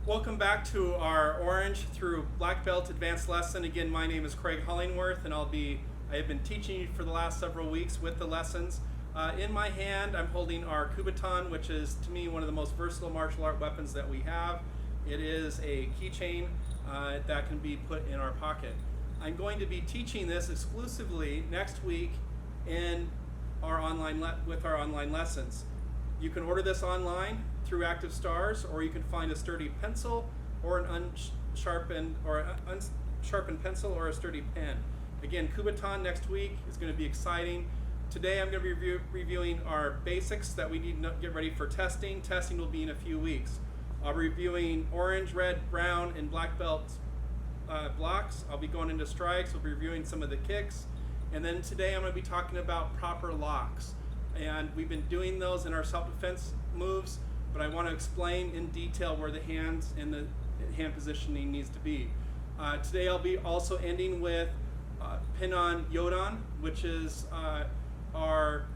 Welcome back to our Orange through Black Belt Advanced lesson. Again, my name is Kraig Hollingworth, and I have been teaching you for the last several weeks with the lessons. In my hand, I'm holding our kubaton, which is, to me, one of the most versatile martial art weapons that we have. It is a keychain that can be put in our pocket. I'm going to be teaching this exclusively next week in our with our online lessons. You can order this online through Active Stars, or you can find a sturdy pencil or an unsharpened pencil or a sturdy pen. Again, kubaton next week is going to be exciting. Today I'm going to be reviewing our basics that we need to get ready for testing. Testing will be in a few weeks. I'll be reviewing orange, red, brown, and black belt blocks. I'll be going into strikes. We'll be reviewing some of the kicks. And then today I'm going to be talking about proper locks. And we've been doing those in our self-defense moves, but I want to explain in detail where the hands and the hand positioning needs to be. Today I'll be also ending with Pin-on Yodan, which is our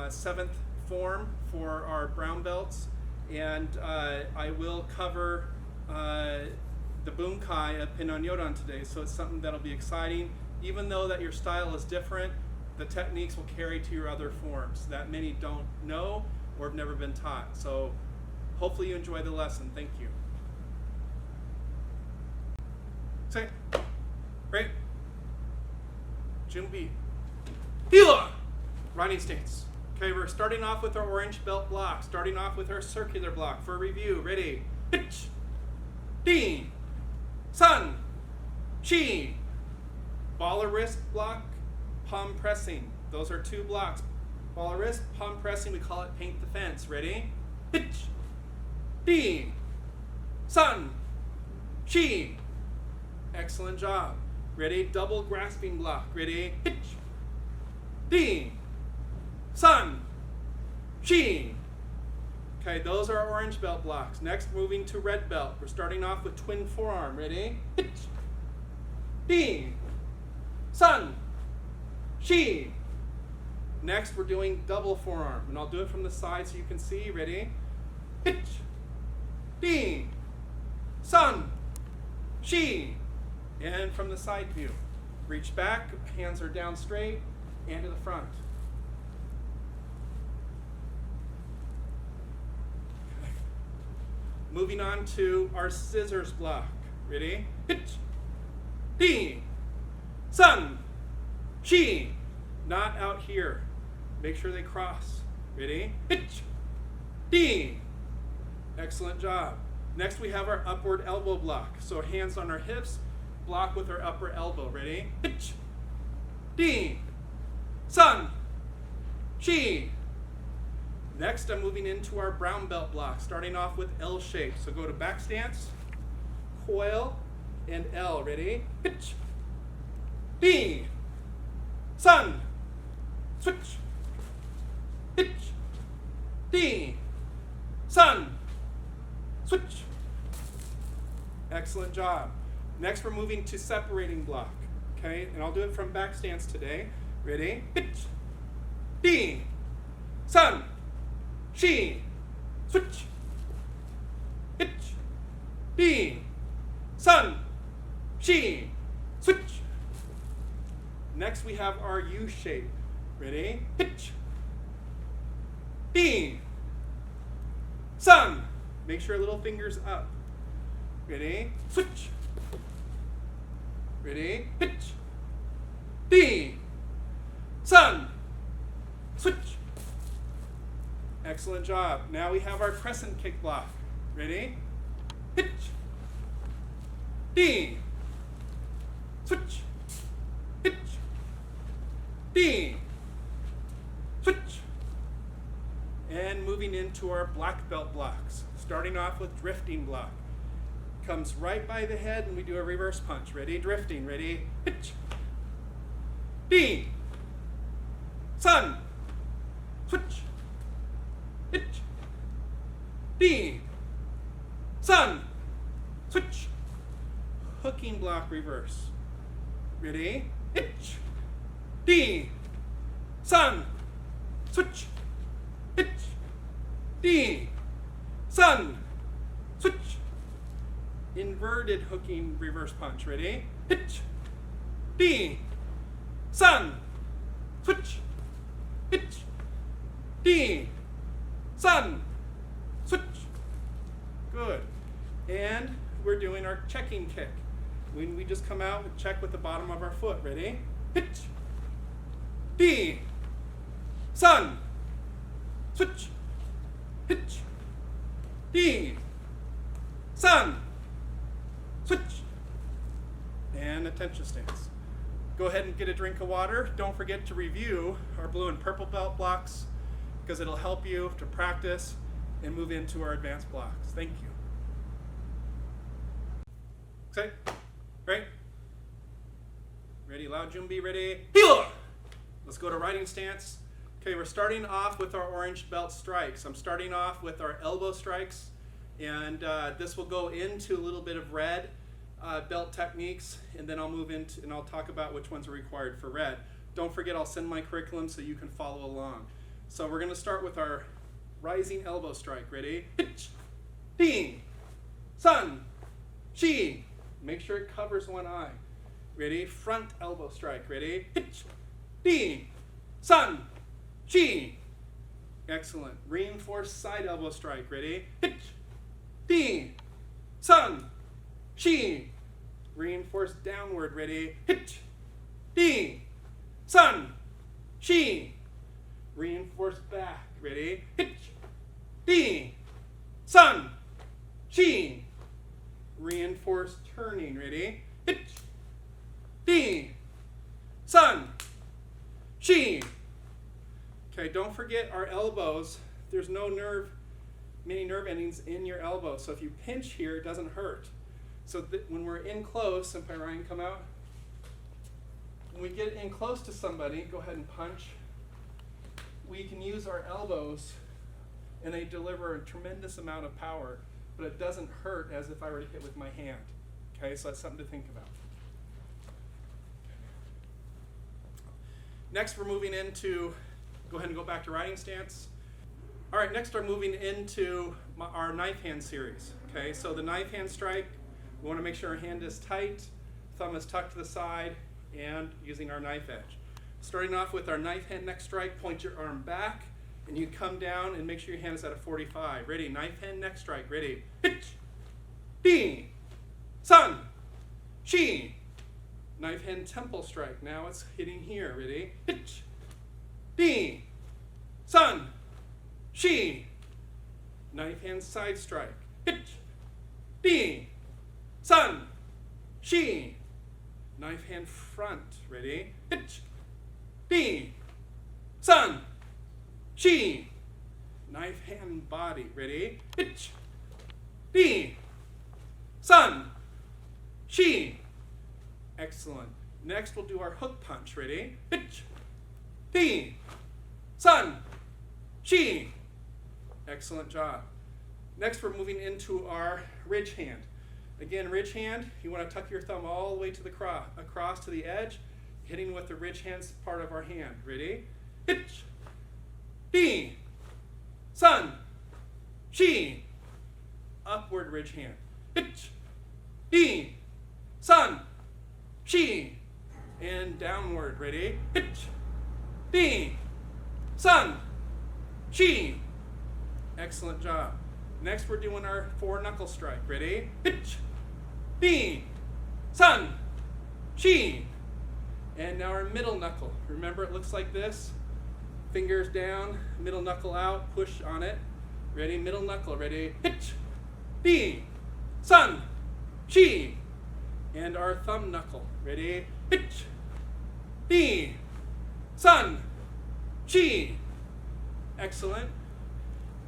seventh form for our brown belts. And I will cover the Bunkai of Pin-on Yodan today, so it's something that'll be exciting. Even though that your style is different, the techniques will carry to your other forms that many don't know or have never been taught. So hopefully you enjoy the lesson. Thank you. Say, right, Junbi, Hila, riding stance. Okay, we're starting off with our orange belt block, starting off with our circular block for review. Ready? Hitch, Ding, Sun, Chi. Ball or wrist block, palm pressing. Those are two blocks. Ball or wrist, palm pressing, we call it paint the fence. Ready? Hitch, Ding, Sun, Chi. Excellent job. Ready? Double grasping block. Ready? Hitch, Ding, Sun, Chi. Okay, those are our orange belt blocks. Next, moving to red belt. We're starting off with twin forearm. Ready? Hitch, Ding, Sun, Chi. Next, we're doing double forearm, and I'll do it from the side so you can see. Ready? Hitch, Ding, Sun, Chi. And from the side view. Reach back, hands are down straight, and to the front. Okay. Moving on to our scissors block. Ready? Hitch, Ding, Sun, Chi. Not out here. Make sure they cross. Ready? Hitch, Ding. Excellent job. Next we have our upward elbow block. So hands on our hips, block with our upper elbow. Ready? Hitch, Ding, Sun, Chi. Next I'm moving into our brown belt block, starting off with L shape. So go to back stance, coil, and L. Ready? Hitch, Ding, Sun, switch, hitch, Ding, Sun, switch. Excellent job. Next we're moving to separating block. Okay, and I'll do it from back stance today. Ready? Hitch, Ding, Sun, Chi, switch, hitch, Ding, Sun, Chi, switch. Next we have our U shape. Ready? Hitch, Ding, Sun. Make sure little fingers up. Ready? Switch. Ready? Hitch, Ding, Sun, switch. Excellent job. Now we have our crescent kick block. Ready? Hitch, Ding, switch, hitch, Ding, switch. And moving into our black belt blocks. Starting off with drifting block. Comes right by the head and we do a reverse punch. Ready? Drifting. Ready? Hitch, Ding, Sun, switch, hitch, Ding, Sun, switch. Hooking block reverse. Ready? Hitch, Ding, Sun, switch, hitch, Ding, Sun, switch. inverted hooking reverse punch. Ready? Hitch, ding, sun, switch, hitch, ding, sun, switch. Good. And we're doing our checking kick. When we just come out and check with the bottom of our foot. Ready? Hitch, ding, sun, switch, hitch, ding, sun, switch, and attention stance. Go ahead and get a drink of water. Don't forget to review our blue and purple belt blocks because it'll help you to practice and move into our advanced blocks. Thank you. Okay, right? Ready, loud Jumbi, ready? Healer! Let's go to riding stance. Okay, we're starting off with our orange belt strikes. I'm starting off with our elbow strikes, and this will go into a little bit of red belt techniques, and then I'll move into, and I'll talk about which ones are required for red. Don't forget, I'll send my curriculum so you can follow along. So we're gonna start with our rising elbow strike. Ready? Hitch, ding, sun, shi. Make sure it covers one eye. Ready? Front elbow strike. Ready? Hitch, ding, sun, shi. Excellent. Reinforced side elbow strike. Ready? Hitch, ding, sun, shi. Reinforced downward. Ready? Hitch, ding, sun, shi. Reinforced back. Ready? Hitch, ding, sun, shi. Reinforced turning. Ready? Hitch, ding, sun, shi. Okay, don't forget our elbows. There's no many nerve endings in your elbow. So if you pinch here, it doesn't hurt. So when we're in close, and Ryan, come out. When we get in close to somebody, go ahead and punch. We can use our elbows, and they deliver a tremendous amount of power, but it doesn't hurt as if I were to hit with my hand. Okay, so that's something to think about. Next, we're moving into, go ahead and go back to riding stance. All right, next we're moving into our knife hand series. Okay, so the knife hand strike, we want to make sure our hand is tight, thumb is tucked to the side, and using our knife edge. Starting off with our knife hand neck strike, point your arm back, and you come down and make sure your hand is at a 45. Ready? Knife hand neck strike. Ready? Hitch, ding, sun, shi. Knife hand temple strike. Now it's hitting here. Ready? Hitch, ding, sun, shi. Knife hand side strike. Hitch, ding, sun, shi. Knife hand front. Ready? Hitch, ding, sun, shi. Knife hand body. Ready? Hitch, ding, sun, shi. Excellent. Next we'll do our hook punch. Ready? Hitch, ding, sun, shi. Excellent job. Next we're moving into our ridge hand. Again, ridge hand, you want to tuck your thumb all the way to the across to the edge, hitting with the ridge hand part of our hand. Ready? Hitch, ding, sun, shi. Upward ridge hand. Hitch, ding, sun, shi. And downward. Ready? Hitch, ding, sun, shi. Excellent job. Next we're doing our 4 knuckle strike. Ready? Hitch, ding, sun, shi. And now our middle knuckle. Remember, it looks like this. Fingers down, middle knuckle out, push on it. Ready? Middle knuckle. Ready? Hitch, ding, sun, shi. And our thumb knuckle. Ready? Hitch, ding, sun, shi. Excellent.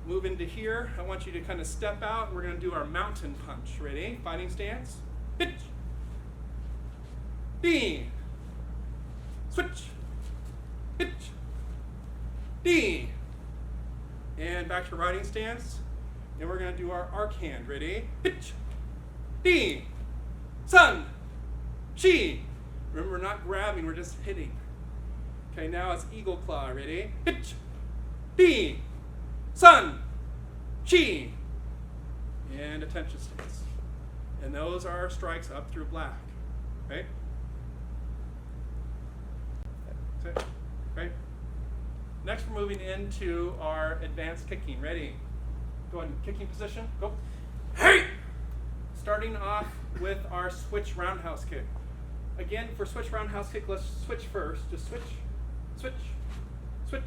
Move into here. I want you to kind of step out. We're going to do our mountain punch. Ready? Fighting stance. Hitch, ding, switch, hitch, ding. And back to riding stance. And we're going to do our arc hand. Ready? Hitch, ding, sun, shi. Remember, we're not grabbing, we're just hitting. Okay, now it's eagle claw. Ready? Hitch, ding, sun, shi. And attention stance. And those are our strikes up through black. Okay? That's it. Okay? Next, we're moving into our advanced kicking. Ready? Go in kicking position. Go. Hey! Starting off with our switch roundhouse kick. Again, for switch roundhouse kick, let's switch first. Just switch, switch, switch,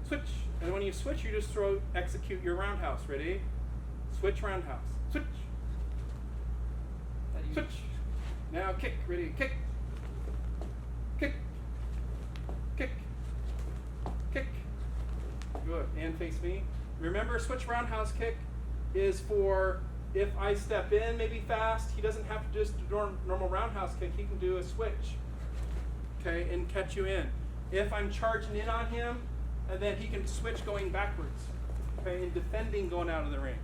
switch. And when you switch, you just execute your roundhouse. Ready? Switch roundhouse. Switch. Switch. Now kick. Ready? Kick. Kick. Kick. Kick. Good. And face me. Remember, switch roundhouse kick is for if I step in maybe fast, he doesn't have to just do normal roundhouse kick. He can do a switch, okay, and catch you in. If I'm charging in on him, and then he can switch going backwards, okay, and defending going out of the ring.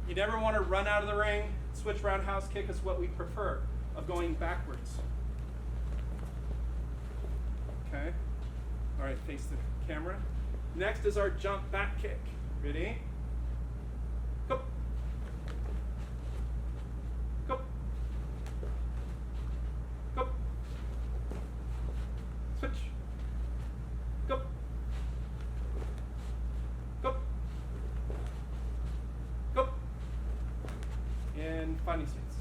You never want to run out of the ring. Switch roundhouse kick is what we prefer, of going backwards. Okay. All right, face the camera. Next is our jump back kick. Ready? Go. Go. Go. Switch. Go. Go. Go. And funny stance.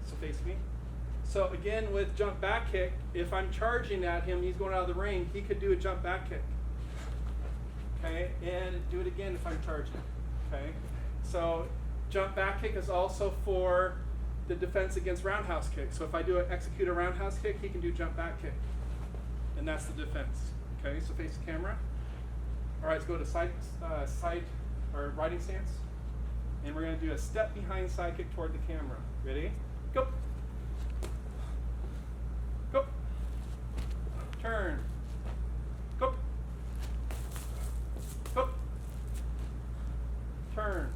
So face me. So again, with jump back kick, if I'm charging at him, he's going out of the ring, he could do a jump back kick. Okay, and do it again if I'm charging. Okay, so jump back kick is also for the defense against roundhouse kick. So if I execute a roundhouse kick, he can do jump back kick, and that's the defense. Okay, so face the camera. All right, let's go to side or riding stance, and we're going to do a step behind side kick toward the camera. Ready? Go. Go. Turn. Go. Go. Turn.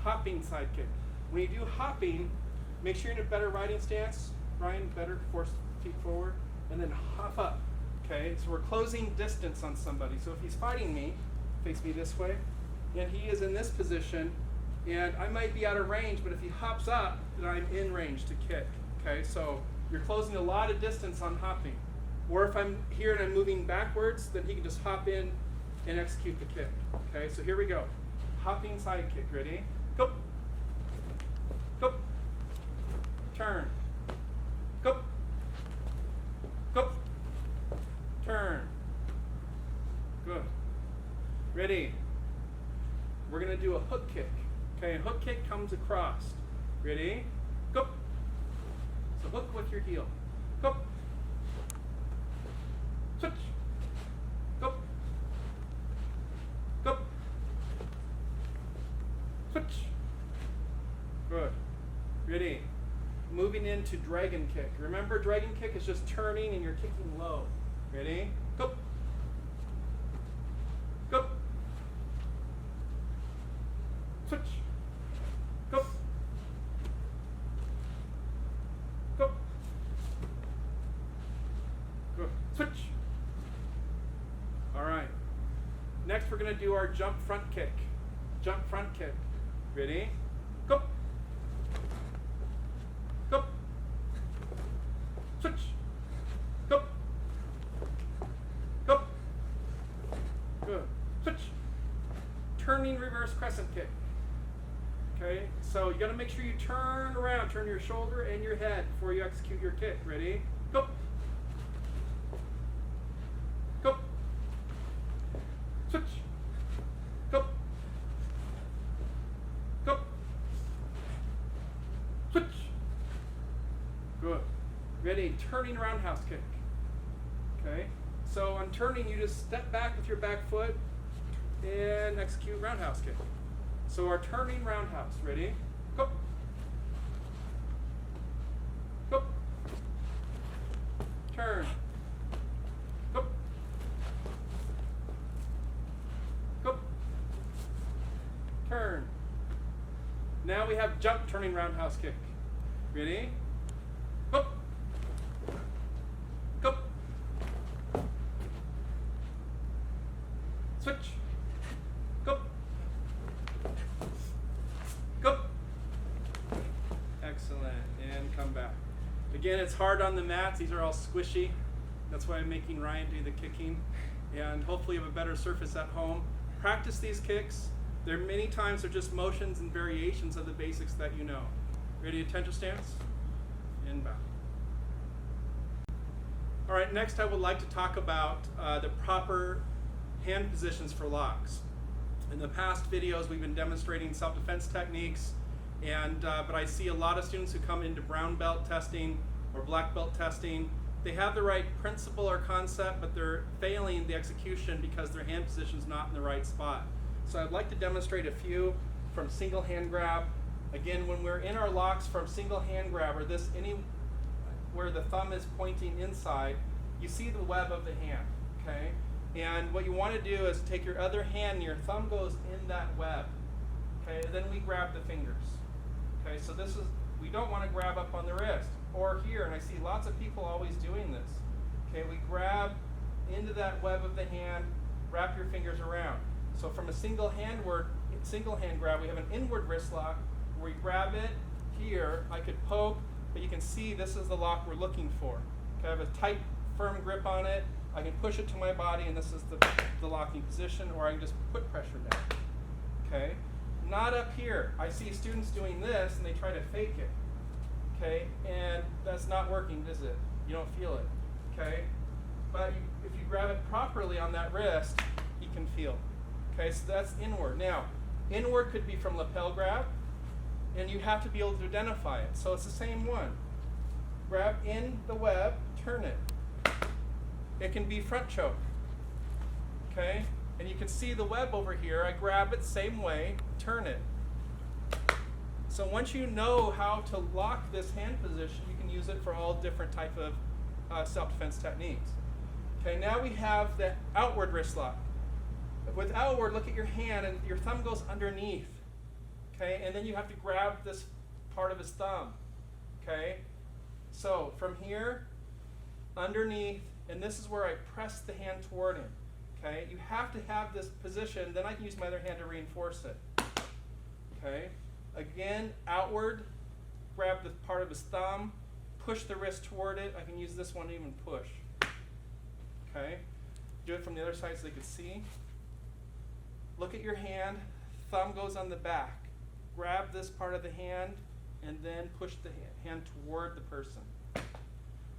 Hopping side kick. When you do hopping, make sure you're in a better riding stance. Ryan, better, 4 feet forward, and then hop up. Okay, so we're closing distance on somebody. So if he's fighting me, face me this way, and he is in this position, and I might be out of range, but if he hops up, then I'm in range to kick. Okay, so you're closing a lot of distance on hopping. Or if I'm here and I'm moving backwards, then he can just hop in and execute the kick. Okay, so here we go. Hopping side kick. Ready? Go. Go. Turn. Go. Go. Turn. Good. Ready? We're going to do a hook kick. Okay, a hook kick comes across. Ready? Go. So hook with your heel. Go. Switch. Go. Go. Switch. Good. Ready? Moving into dragon kick. Remember, dragon kick is just turning and you're kicking low. Ready? Go. Go. Switch. Go. Go. Good. Switch. All right. Next, we're going to do our jump front kick. Jump front kick. Ready? Go. Go. Switch. Go. Go. Good. Switch. Turning reverse crescent kick. Okay, so you got to make sure you turn around, turn your shoulder and your head before you execute your kick. Ready? Go. Go. Switch. Go. Go. Switch. Good. Ready? Turning roundhouse kick. Okay, so on turning, you just step back with your back foot and execute roundhouse kick. So our turning roundhouse. Ready? Go. Go. Turn. Go. Go. Turn. Now we have jump turning roundhouse kick. Ready? Go. Go. Switch. Go. Go. Again, it's hard on the mats. These are all squishy. That's why I'm making Ryan do the kicking. And hopefully you have a better surface at home. Practice these kicks. There are many times they're just motions and variations of the basics that you know. Ready, attention stance? And bow. All right, next I would like to talk about the proper hand positions for locks. In the past videos, we've been demonstrating self-defense techniques, but I see a lot of students who come into brown belt testing or black belt testing. They have the right principle or concept, but they're failing the execution because their hand position is not in the right spot. So I'd like to demonstrate a few from single hand grab. Again, when we're in our locks from single hand grab, or where the thumb is pointing inside, you see the web of the hand, okay? And what you want to do is take your other hand and your thumb goes in that web, okay? And then we grab the fingers, okay? So we don't want to grab up on the wrist or here, and I see lots of people always doing this, okay? We grab into that web of the hand, wrap your fingers around. So from a single hand grab, we have an inward wrist lock where we grab it here. I could poke, but you can see this is the lock we're looking for. Okay, I have a tight, firm grip on it. I can push it to my body, and this is the locking position, or I can just put pressure down. Okay, not up here. I see students doing this, and they try to fake it. Okay, and that's not working, is it? You don't feel it. Okay, but if you grab it properly on that wrist, you can feel. Okay, so that's inward. Now, inward could be from lapel grab, and you have to be able to identify it. So it's the same one. Grab in the web, turn it. It can be front choke. Okay, and you can see the web over here. I grab it same way, turn it. So once you know how to lock this hand position, you can use it for all different type of self-defense techniques. Okay, now we have the outward wrist lock. With outward, look at your hand, and your thumb goes underneath. Okay, and then you have to grab this part of his thumb. Okay, so from here, underneath, and this is where I press the hand toward him. Okay, you have to have this position, then I can use my other hand to reinforce it. Okay, again, outward, grab the part of his thumb, push the wrist toward it. I can use this one to even push. Okay, do it from the other side so they can see. Look at your hand, thumb goes on the back. Grab this part of the hand and then push the hand toward the person.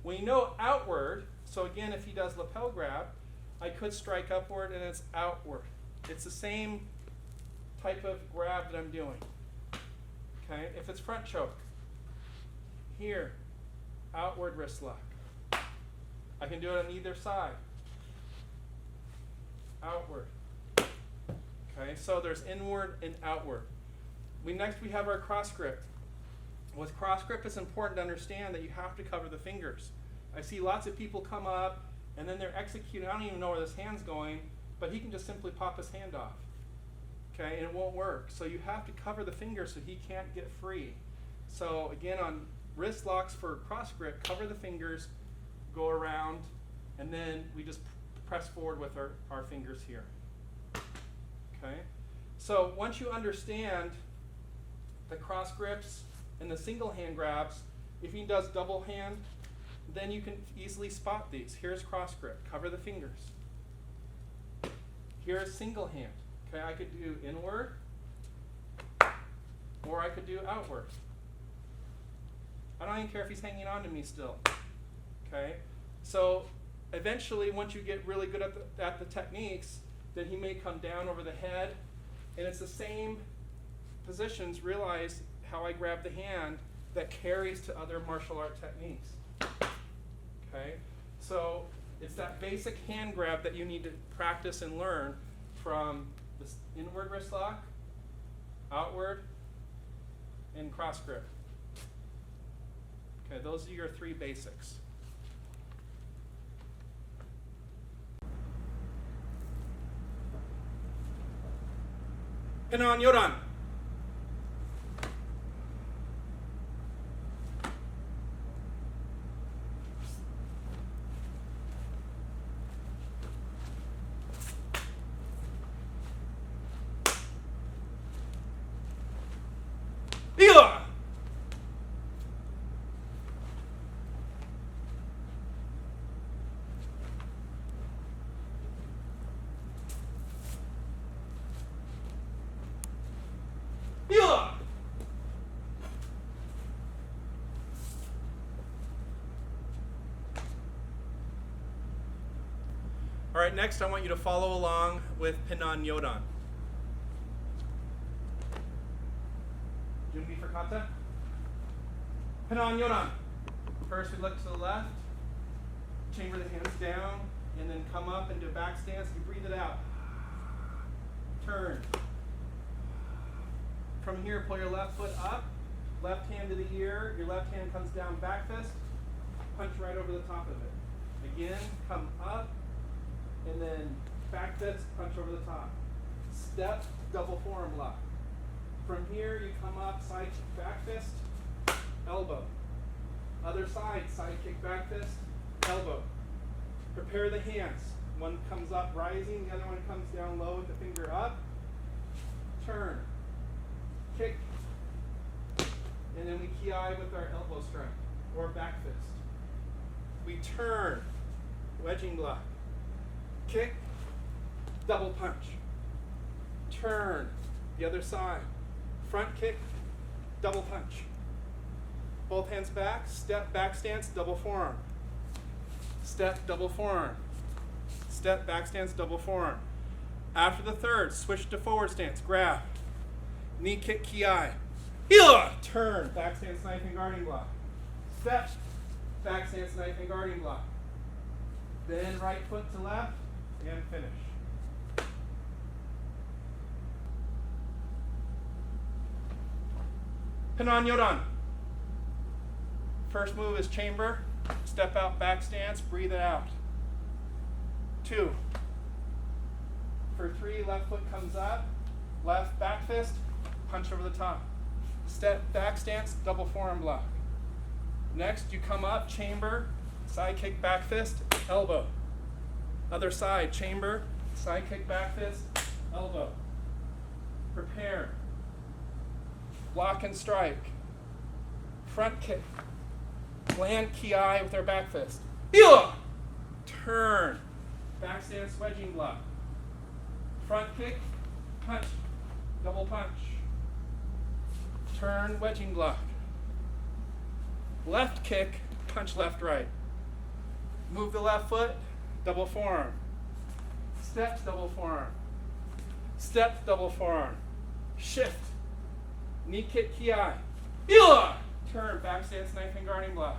When you know outward, so again, if he does lapel grab, I could strike upward and it's outward. It's the same type of grab that I'm doing. Okay, if it's front choke, here, outward wrist lock. I can do it on either side. Outward. Okay, so there's inward and outward. Next we have our cross grip. With cross grip, it's important to understand that you have to cover the fingers. I see lots of people come up and then they're executing. I don't even know where this hand's going, but he can just simply pop his hand off. Okay, and it won't work. So you have to cover the fingers so he can't get free. So again, on wrist locks for cross grip, cover the fingers, go around, and then we just press forward with our fingers here. Okay, so once you understand the cross grips and the single hand grabs, if he does double hand, then you can easily spot these. Here's cross grip, cover the fingers. Here's single hand. Okay, I could do inward, or I could do outward. I don't even care if he's hanging on to me still. Okay, so eventually, once you get really good at the techniques, then he may come down over the head, and it's the same positions. Realize how I grab the hand that carries to other martial art techniques. Okay, so it's that basic hand grab that you need to practice and learn from this inward wrist lock, outward, and cross grip. Okay, those are your three basics. Pinon Yoran. right, next I want you to follow along with Pinan Yodan. Jungi for kata. Pinan Yodan. First we look to the left, chamber the hands down, and then come up into a back stance. You breathe it out. Turn. From here, pull your left foot up, left hand to the ear, your left hand comes down, back fist, punch right over the top of it. Again, come up, and then back fist, punch over the top. Step, double forearm lock. From here, you come up, side kick, back fist, elbow. Other side, side kick, back fist, elbow. Prepare the hands. One comes up rising, the other one comes down low with the finger up. Turn. Kick. And then we ki with our elbow strike or back fist. We turn. Wedging block. Kick. Double punch. Turn. The other side. Front kick. Double punch. Both hands back. Step, back stance, double forearm. Step, double forearm. Step, back stance, double forearm. After the third, switch to forward stance. Grab. Knee kick, ki. Hila! Turn. Back stance, knife and guarding block. Step. Back stance, knife and guarding block. Then right foot to left and finish. Pinan Yodan. First move is chamber. Step out, back stance, breathe it out. 2. For 3, left foot comes up, left back fist, punch over the top. Step, back stance, double forearm block. Next, you come up, chamber, side kick, back fist, elbow. Other side, chamber, side kick, back fist, elbow. Prepare. Block and strike. Front kick. Land ki with our back fist. Hila! Turn. Back stance, wedging block. Front kick, punch, double punch. Turn, wedging block. Left kick, punch left, right. Move the left foot, double forearm. Steps, double forearm. Steps, double forearm. Shift. Knee kick, ki. Hila! Turn, back stance, knife and guarding block.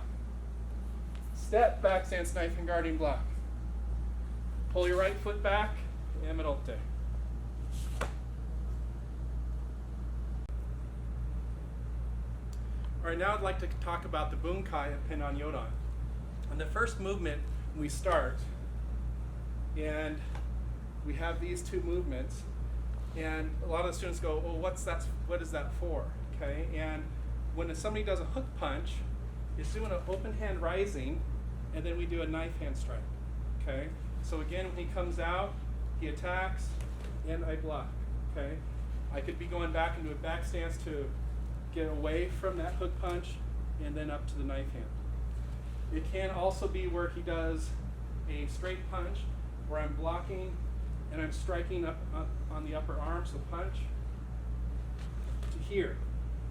Step, back stance, knife and guarding block. Pull your right foot back, and midolte. All right, now I'd like to talk about the bunkai at Pinan Yodan. On the first movement, we start, and we have these two movements, and a lot of the students go, well, what is that for? Okay, and when somebody does a hook punch, it's doing an open hand rising, and then we do a knife hand strike. Okay, so again, when he comes out, he attacks, and I block. Okay, I could be going back into a back stance to get away from that hook punch, and then up to the knife hand. It can also be where he does a straight punch, where I'm blocking and I'm striking up on the upper arm, so punch to here.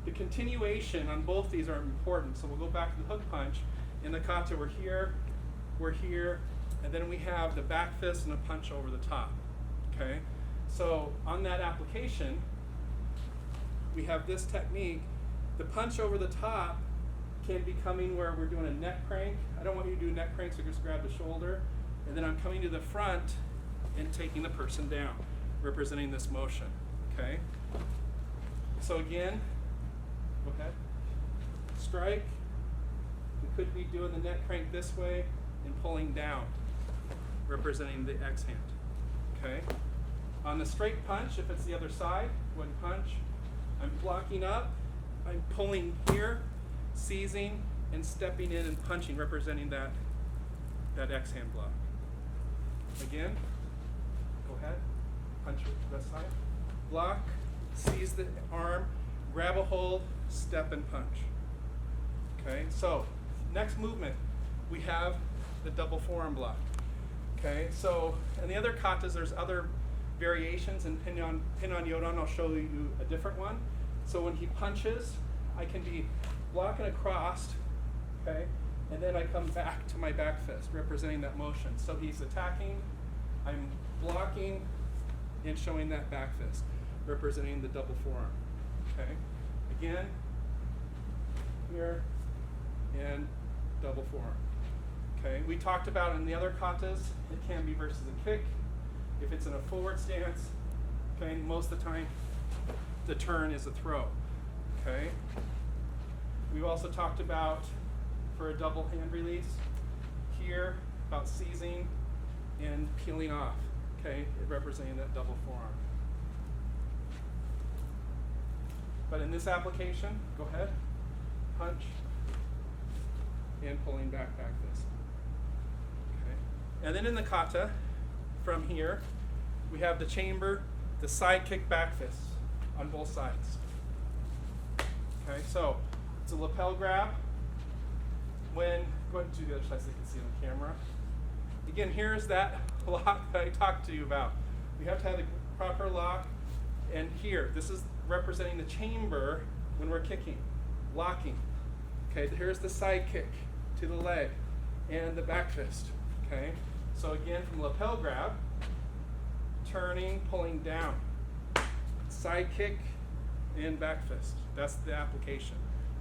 The continuation on both these are important, so we'll go back to the hook punch. In the kata, we're here, and then we have the back fist and a punch over the top. Okay, so on that application, we have this technique. The punch over the top can be coming where we're doing a neck crank. I don't want you to do a neck crank, so just grab the shoulder, and then I'm coming to the front and taking the person down, representing this motion. Okay, so again, go ahead. Strike. We could be doing the neck crank this way and pulling down, representing the X hand. Okay. On the straight punch, if it's the other side, one punch, I'm blocking up, I'm pulling here, seizing, and stepping in and punching, representing that X hand block. Again, go ahead, punch it to the side, block, seize the arm, grab a hold, step and punch. Okay, so next movement, we have the double forearm block. Okay, so in the other katas, there's other variations. In Pinan Yodan, I'll show you a different one. So when he punches, I can be blocking across, okay, and then I come back to my back fist, representing that motion. So he's attacking, I'm and showing that back fist, representing the double forearm. Okay, again, here, and double forearm. Okay, we talked about in the other katas, it can be versus a kick. If it's in a forward stance, okay, most of the time, the turn is a throw. Okay, we've also talked about for a double hand release here about seizing and peeling off. Okay, representing that double forearm. But in this application, go ahead, punch, and pulling back fist. Okay, and then in the kata, from here, we have the chamber, the side kick back fist on both sides. Okay, so it's a lapel grab. Go ahead and do the other side so you can see on the camera. Again, here's that lock that I talked to you about. We have to have the proper lock. And here, this is representing the chamber when we're kicking, locking. Okay, here's the side kick to the leg and the back fist. Okay, so again, from lapel grab, turning, pulling down, side kick, and back fist. That's the application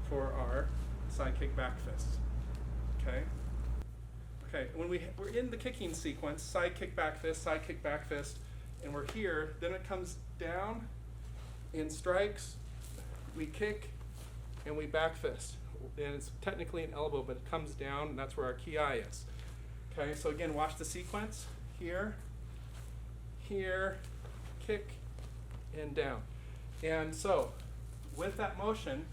for our side kick back fist. Okay. Okay, when we're in the kicking sequence, side kick back fist, and we're here, then it comes down and strikes, we kick, and we back fist. And it's technically an elbow, but it comes down, and that's where our ki is. Okay, so again, watch the sequence. Here, kick, and down. And so, with that motion,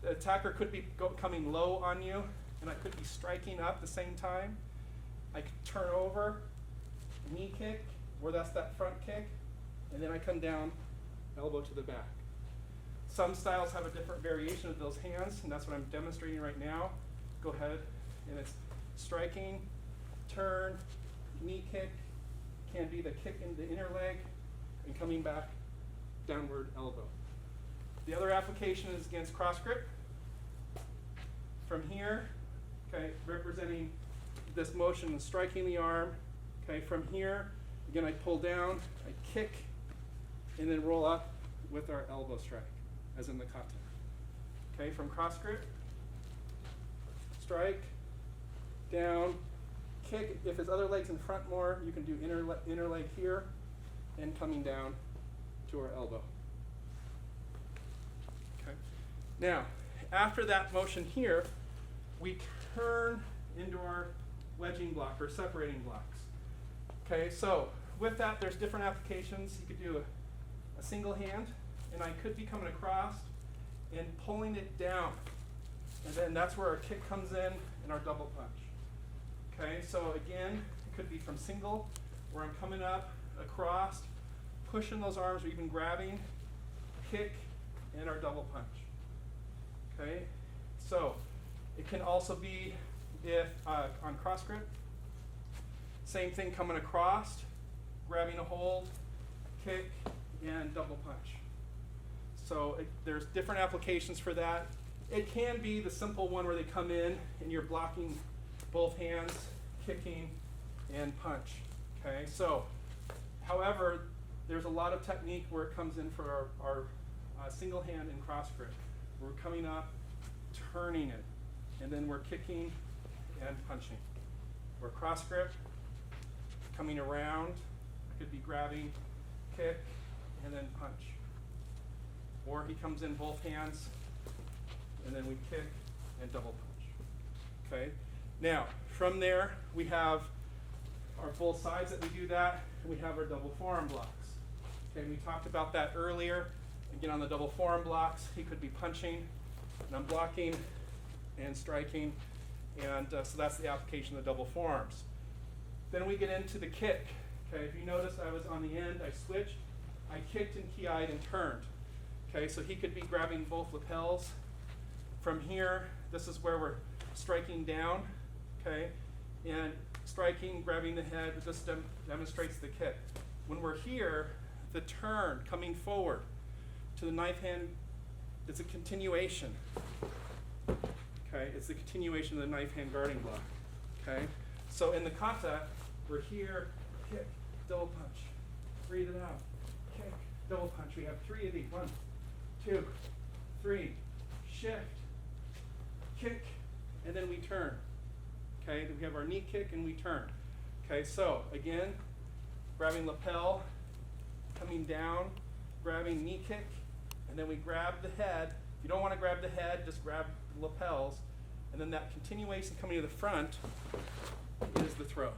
the attacker could be coming low on you, and I could be striking up at the same time. I could turn over, knee kick, where that's that front kick, and then I come down, elbow to the back. Some styles have a different variation of those hands, and that's what I'm demonstrating right now. Go ahead, and it's striking, turn, knee kick, can be the kick in the inner leg, and coming back, downward elbow. The other application is against cross grip. From here, okay, representing this motion and striking the arm. Okay, from here, again, I pull down, I kick, and then roll up with our elbow strike, as in the kata. Okay, from cross grip, strike, down, kick. If his other leg's in front more, you can do inner leg here, and coming down to our elbow. Okay. Now, after that motion here, we turn into our wedging block or separating blocks. Okay, so with that, there's different applications. You could do a single hand, and I could be coming across and pulling it down. And then that's where our kick comes in and our double punch. Okay, so again, it could be from single, where I'm coming up, across, pushing those arms or even grabbing, kick, and our double punch. Okay, so it can also be if on cross grip, same thing, coming across, grabbing a hold, kick, and double punch. So there's different applications for that. It can be the simple one where they come in and you're blocking both hands, kicking, and punch. Okay, so however, there's a lot of technique where it comes in for our single hand and cross grip. We're coming up, turning it, and then we're kicking and punching. We're cross grip, coming around, could be grabbing, kick, and then punch. Or he comes in both hands, and then we kick and double punch. Okay. Now, from there, we have our both sides that we do that, and we have our double forearm blocks. Okay, we talked about that earlier. Again, on the double forearm blocks, he could be punching, and I'm blocking and striking, and so that's the application of the double forearms. Then we get into the kick. Okay, if you notice, I was on the end, I switched, I kicked and ki-eyed and turned. Okay, so he could be grabbing both lapels. From here, this is where we're striking down, okay, and striking, grabbing the head. This demonstrates the kick. When we're here, the turn, coming forward to the knife hand, it's a continuation. Okay, it's the continuation of the knife hand guarding block. Okay, so in the kata, we're here, kick, double punch, breathe it out, kick, double punch. We have 3 of these. 1, 2, 3, shift, kick, and then we turn. Okay, then we have our knee kick and we turn. Okay, so again, grabbing lapel, coming down, grabbing knee kick, and then we grab the head. If you don't want to grab the head, just grab the lapels, and then that continuation coming to the front is the throw.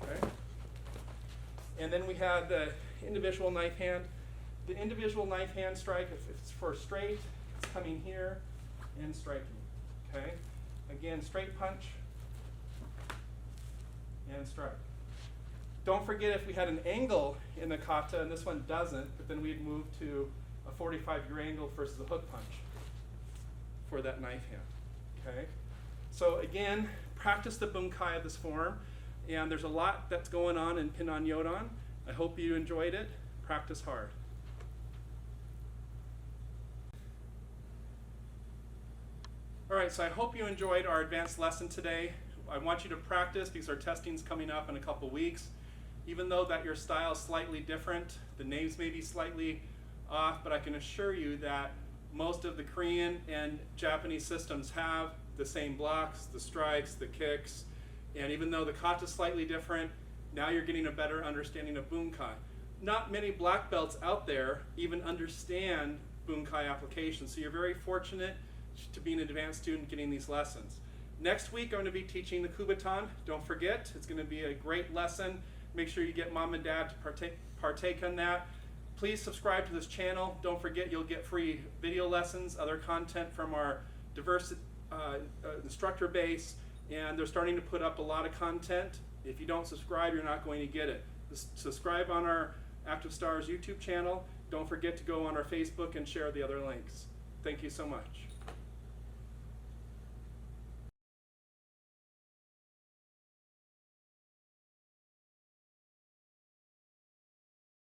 Okay? And then we have the individual knife hand. The individual knife hand strike, if it's for straight, it's coming here and striking. Okay? Again, straight punch and strike. Don't forget if we had an angle in the kata, and this one doesn't, but then we'd move to a 45-degree angle versus a hook punch for that knife hand. Okay? So again, practice the bunkai of this form, and there's a lot that's going on in Pinnan Yodan. I hope you enjoyed it. Practice hard. All right, so I hope you enjoyed our advanced lesson today. I want you to practice because our testing's coming up in a couple weeks. Even though that your style is slightly different, the names may be slightly off, but I can assure you that most of the Korean and Japanese systems have the same blocks, the strikes, the kicks, and even though the kata is slightly different, now you're getting a better understanding of bunkai. Not many black belts out there even understand bunkai applications, so you're very fortunate to be an advanced student getting these lessons. Next week I'm going to be teaching the kubotan. Don't forget, it's going to be a great lesson. Make sure you get mom and dad to partake in that. Please subscribe to this channel. Don't forget you'll get free video lessons, other content from our diverse instructor base, and they're starting to put up a lot of content. If you don't subscribe, you're not going to get it. Just subscribe on our Active Stars YouTube channel. Don't forget to go on our Facebook and share the other links. Thank you so much.